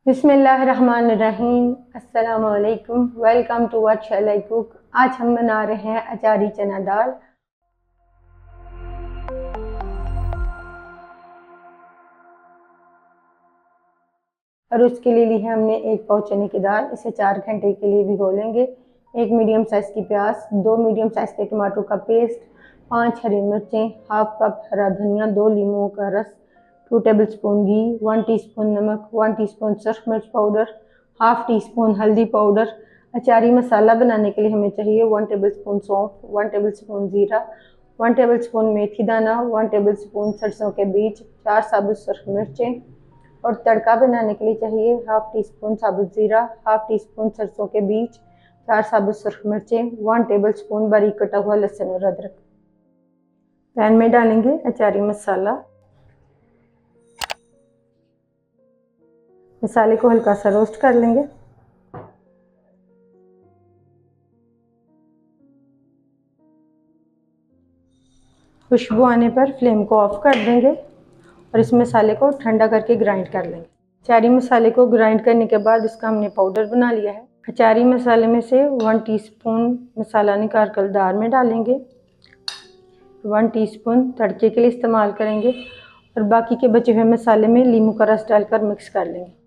बिस्मिल्लाहिर्रहमानिर्रहीम। अस्सलामु अलैकुम। Welcome to what shall I cook. आज हम बना रहे हैं अचारी चना दाल। और उसके लिए ली है हमने एक पाव चने की दाल। इसे 4 घंटे के लिए भिगो लेंगे। एक मीडियम साइज़ की प्याज, 2 मीडियम साइज़ के टमाटरों का पेस्ट, 5 हरी मिर्चें, हाफ कप हरा धनिया, 2 लीमुओं का रस, 2 टेबलस्पून घी, 1 टीस्पून नमक, 1 टीस्पून surf मिर्च पाउडर, हाफ टी स्पून हल्दी पाउडर। अचारी मसाला बनाने के लिए हमें चाहिए 1 टेबलस्पून सौंफ, 1 टेबलस्पून ज़ीरा, 1 टेबलस्पून मेथी दाना, 1 टेबलस्पून सरसों के बीज, 4 साबुत surf मिर्चें। और तड़का बनाने के लिए चाहिए हाफ टी स्पून साबुत ज़ीरा, हाफ टी स्पून सरसों के बीज, 4 साबुत surf मिर्चें, 1 टेबलस्पून बारीक कटा हुआ लहसुन और अदरक। पैन में डालेंगे अचारी मसाला। मसाले को हल्का सा रोस्ट कर लेंगे। खुशबू आने पर फ्लेम को ऑफ कर देंगे और इस मसाले को ठंडा करके ग्राइंड कर लेंगे। अचारी मसाले को ग्राइंड करने के बाद इसका हमने पाउडर बना लिया है। अचारी मसाले में से 1 टीस्पून मसाला निकाल कर दाल में डालेंगे, 1 टीस्पून तड़के के लिए इस्तेमाल करेंगे और बाकी के बचे हुए मसाले में नींबू का रस डालकर मिक्स कर लेंगे।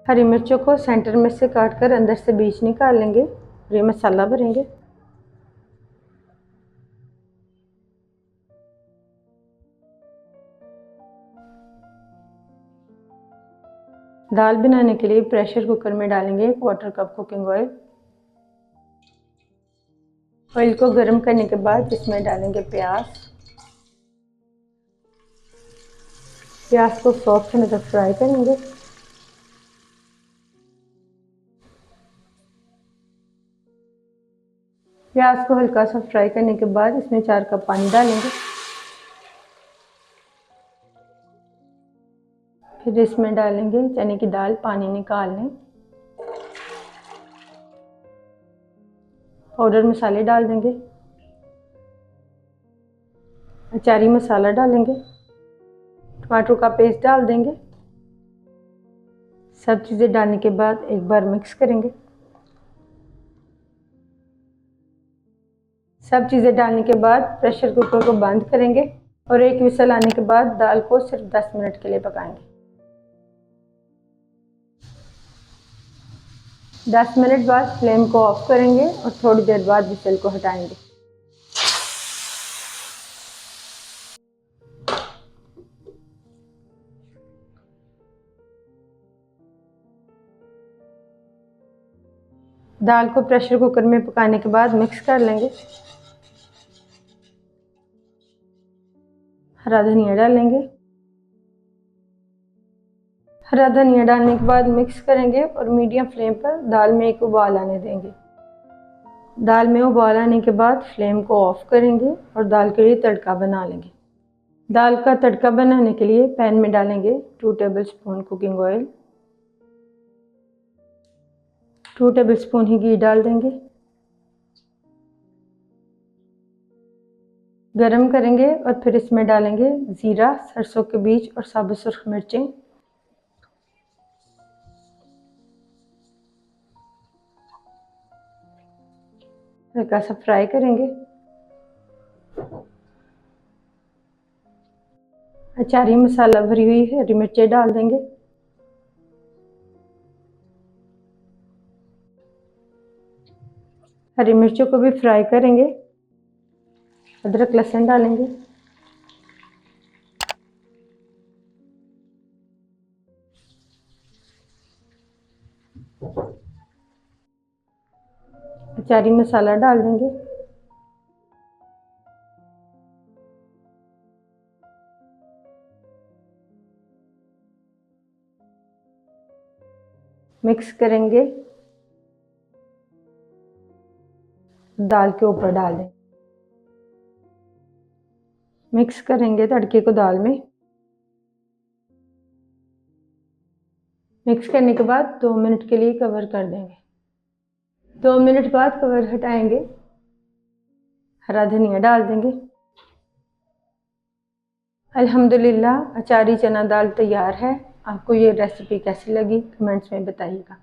हरी मिर्चों को सेंटर में से काटकर अंदर से बीज निकाल लेंगे और ये मसाला भरेंगे। दाल बनाने के लिए प्रेशर कुकर में डालेंगे 1/4 कप कुकिंग ऑयल। ऑयल को गर्म करने के बाद इसमें डालेंगे प्याज। प्याज को सॉफ्ट होने तक फ्राई करेंगे। प्याज को हल्का सा फ्राई करने के बाद इसमें 4 कप पानी डालेंगे। फिर इसमें डालेंगे चने की दाल, पानी निकाल लें। पाउडर मसाले डाल देंगे। अचारी मसाला डालेंगे। टमाटर का पेस्ट डाल देंगे। सब चीज़ें डालने के बाद एक बार मिक्स करेंगे। सब चीज़ें डालने के बाद प्रेशर कुकर को बंद करेंगे और एक विसल आने के बाद दाल को सिर्फ 10 मिनट के लिए पकाएंगे। 10 मिनट बाद फ्लेम को ऑफ करेंगे और थोड़ी देर बाद विसल को हटाएंगे। दाल को प्रेशर कुकर में पकाने के बाद मिक्स कर लेंगे। हरा धनिया डालेंगे। हरा धनिया डालने के बाद मिक्स करेंगे और मीडियम फ्लेम पर दाल में एक उबाल आने देंगे। दाल में उबाल आने के बाद फ्लेम को ऑफ करेंगे और दाल के लिए तड़का बना लेंगे। दाल का तड़का बनाने के लिए पैन में डालेंगे 2 टेबलस्पून कुकिंग ऑयल, 2 टेबलस्पून ही घी डाल देंगे। गरम करेंगे और फिर इसमें डालेंगे ज़ीरा, सरसों के बीज और साबुत सुर्ख मिर्चें। हल्का सा फ्राई करेंगे। अचारी मसाला भरी हुई हरी मिर्चें डाल देंगे। हरी मिर्चों को भी फ्राई करेंगे। अदरक लहसुन डालेंगे। अचारी मसाला डाल देंगे। मिक्स करेंगे। दाल के ऊपर डाल दें। मिक्स करेंगे तड़के को दाल में। मिक्स करने के बाद 2 मिनट के लिए कवर कर देंगे। 2 मिनट बाद कवर हटाएंगे। हरा धनिया डाल देंगे। अल्हम्दुलिल्लाह अचारी चना दाल तैयार है। आपको ये रेसिपी कैसी लगी कमेंट्स में बताइएगा।